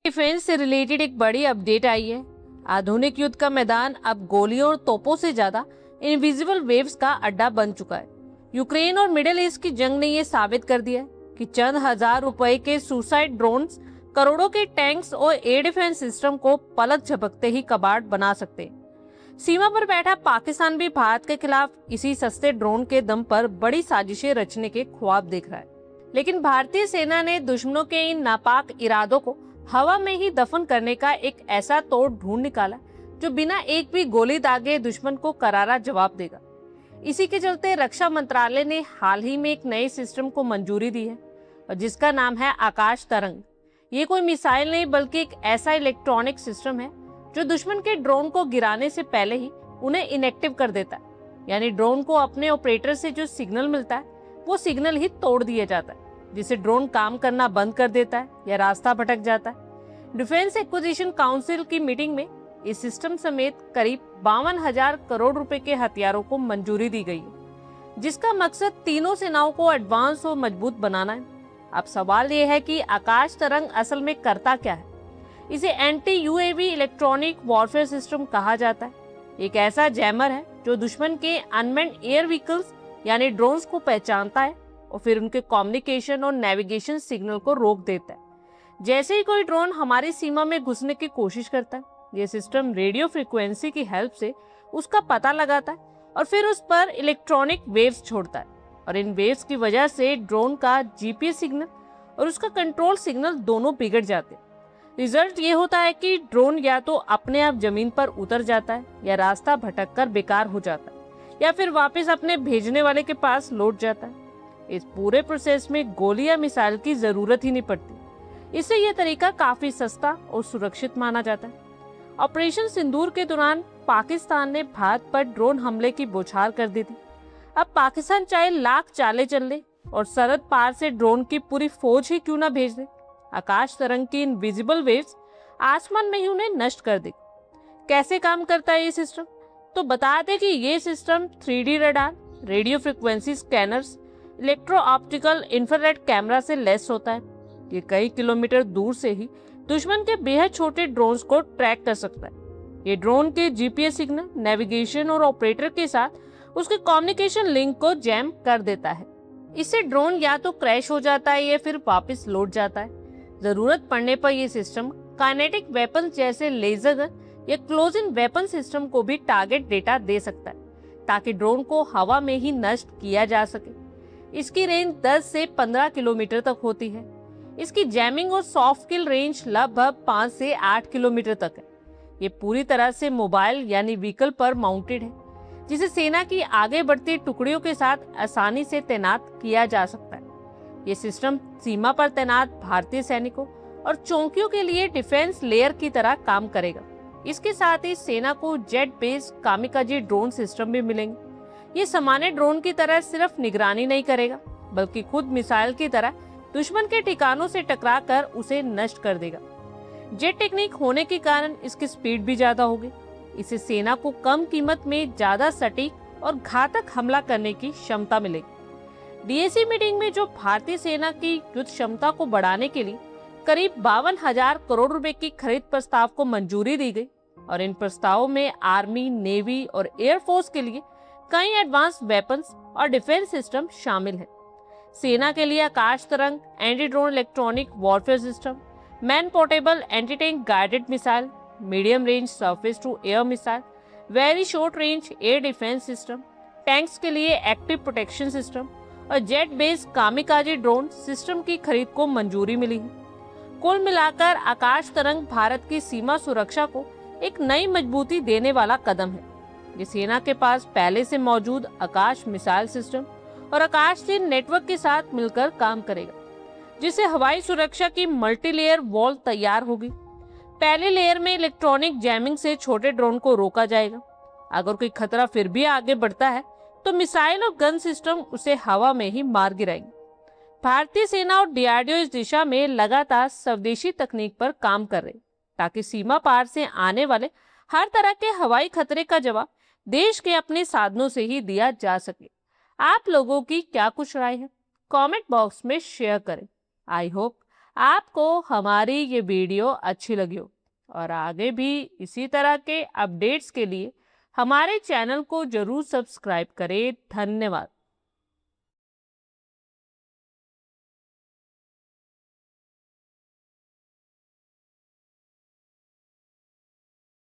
Defence से related एक बड़ी अपडेट आई है। आधुनिक युद्ध का मैदान अब गोलियों और तोपों से ज्यादा इनविजिबल वेव्स का अड्डा बन चुका है। यूक्रेन और मिडिल ईस्ट की जंग ने यह साबित कर दिया है कि चंद हजार रुपए के सुसाइड ड्रोन्स करोड़ों के टैंक्स और एयर डिफेंस सिस्टम को पलक झपकते ही कबाड़ बना सकते हैं। सीमा पर बैठा पाकिस्तान भी भारत के खिलाफ इसी सस्ते ड्रोन के दम पर बड़ी साजिशें रचने के ख्वाब देख रहा है। लेकिन भारतीय सेना ने दुश्मनों के इन नापाक इरादों को हवा में ही दफन करने का एक ऐसा तोड़ ढूंढ निकाला जो बिना एक भी गोली दागे दुश्मन को करारा जवाब देगा। इसी के चलते रक्षा मंत्रालय ने हाल ही में एक नए सिस्टम को मंजूरी दी है और जिसका नाम है आकाश तरंग। ये कोई मिसाइल नहीं बल्कि एक ऐसा इलेक्ट्रॉनिक सिस्टम है जो दुश्मन के ड्रोन को गिराने से पहले ही उन्हें इनएक्टिव कर देता है। यानी ड्रोन को अपने ऑपरेटर से जो सिग्नल मिलता है वो सिग्नल ही तोड़ दिया जाता है, जिससे ड्रोन काम करना बंद कर देता है या रास्ता भटक जाता है। डिफेंस एक्विजिशन काउंसिल की मीटिंग में इस सिस्टम समेत करीब 52,000 करोड़ रुपए के हथियारों को मंजूरी दी गई है, जिसका मकसद तीनों सेनाओं को एडवांस और मजबूत बनाना है। अब सवाल ये है कि आकाश तरंग असल में करता क्या है। इसे anti UAV electronic warfare system कहा जाता है। एक ऐसा जैमर है जो दुश्मन के अनमैन्ड एयर व्हीकल्स यानी ड्रोन्स को पहचानता है और फिर उनके कम्युनिकेशन और नेविगेशन सिग्नल को रोक देता है। जैसे ही कोई ड्रोन हमारी सीमा में घुसने की कोशिश करता है, यह सिस्टम रेडियो फ्रीक्वेंसी की हेल्प से उसका पता लगाता है और फिर उस पर इलेक्ट्रॉनिक वेव्स छोड़ता है। और इन वेव्स की वजह से ड्रोन का जीपीएस सिग्नल और उसका कंट्रोल सिग्नल दोनों बिगड़ जाते हैं। रिजल्ट ये होता है कि ड्रोन या तो अपने आप जमीन पर उतर जाता है या रास्ता भटककर बेकार हो जाता है या फिर वापस अपने भेजने वाले के पास लौट जाता है। इस पूरे प्रोसेस में गोली या मिसाइल की जरूरत ही नहीं पड़ती। इससे यह तरीका काफी सस्ता और सुरक्षित माना जाता है। ऑपरेशन सिंदूर के दौरान पाकिस्तान ने भारत पर ड्रोन हमले की बौछार कर दी थी। अब पाकिस्तान चाहे लाख चाले चल ले और सरहद पार से ड्रोन की पूरी फौज ही क्यों ना भेज दे, आकाश तरंग की इन विजिबल वेव्स आसमान में ही उन्हें नष्ट कर दे। कैसे काम करता है ये सिस्टम, तो बता दें कि ये system 3D radar, radio frequency scanners, electro optical infrared camera से लैस होता है। ये कई किलोमीटर दूर से ही दुश्मन के बेहद छोटे ड्रोन्स को ट्रैक कर सकता है। ये ड्रोन के जीपीएस सिग्नल, नेविगेशन और ऑपरेटर के साथ उसके कम्युनिकेशन लिंक को जैम कर देता है। इससे ड्रोन या तो क्रैश हो जाता है या फिर वापस लौट जाता है। जरूरत पड़ने पर यह सिस्टम काइनेटिक वेपन जैसे लेजर गन या क्लोज इन वेपन सिस्टम को भी टारगेट डेटा दे सकता है, ताकि ड्रोन को हवा में ही नष्ट किया जा सके। इसकी रेंज 10 से 15 किलोमीटर तक होती है। इसकी जैमिंग और सॉफ्ट किल रेंज लगभग 5 से 8 किलोमीटर तक है। ये पूरी तरह से मोबाइल यानी व्हीकल पर माउंटेड है, जिसे सेना की आगे बढ़ती टुकड़ियों के साथ आसानी से तैनात किया जा सकता है। ये सिस्टम सीमा पर तैनात भारतीय सैनिकों और चौकियों के लिए डिफेंस लेयर की तरह काम करेगा। इसके साथ ही सेना को jet based kamikaze drone system भी मिलेंगे। ये सामान्य ड्रोन की तरह सिर्फ निगरानी नहीं करेगा, बल्कि खुद मिसाइल की तरह दुश्मन के ठिकानों से टकराकर उसे नष्ट कर देगा। जेट टेक्निक होने के कारण इसकी स्पीड भी ज्यादा होगी। इससे सेना को कम कीमत में ज्यादा सटीक और घातक हमला करने की क्षमता मिलेगी। डीएसी मीटिंग में जो भारतीय सेना की युद्ध क्षमता को बढ़ाने के लिए करीब 52,000 करोड़ रुपए की खरीद प्रस्ताव को मंजूरी दी गई और इन प्रस्तावों में आर्मी, नेवी और एयरफोर्स के लिए कई एडवांस वेपन्स और डिफेंस सिस्टम शामिल है। सेना के लिए Akash Tarang, anti drone electronic warfare system, man portable anti tank guided missile, medium range surface to air missile, very short range air defence system, tanks के लिए एक्टिव प्रोटेक्शन सिस्टम और jet based kamikaze drone system की खरीद को मंजूरी मिली है। कुल मिलाकर आकाश तरंग भारत की सीमा सुरक्षा को एक नई मजबूती देने वाला कदम है। ये सेना के पास पहले से मौजूद आकाश मिसाइल सिस्टम और आकाश से नेटवर्क के साथ मिलकर काम करेगा, जिससे हवाई सुरक्षा की मल्टी लेयर वॉल तैयार होगी। पहले लेयर में इलेक्ट्रॉनिक जैमिंग से छोटे ड्रोन को रोका जाएगा। अगर कोई खतरा फिर भी आगे बढ़ता है तो मिसाइल और गन सिस्टम उसे हवा में ही मार गिराएंगे। भारतीय सेना और डीआरडीओ इस दिशा में लगातार स्वदेशी तकनीक पर काम कर रहे, ताकि सीमा पार से आने वाले हर तरह के हवाई खतरे का जवाब देश के अपने साधनों से ही दिया जा सके। आप लोगों की क्या कुछ राय है, कमेंट बॉक्स में शेयर करें। आई होप आपको हमारी ये वीडियो अच्छी लगी हो और आगे भी इसी तरह के अपडेट्स के लिए हमारे चैनल को जरूर सब्सक्राइब करें। धन्यवाद।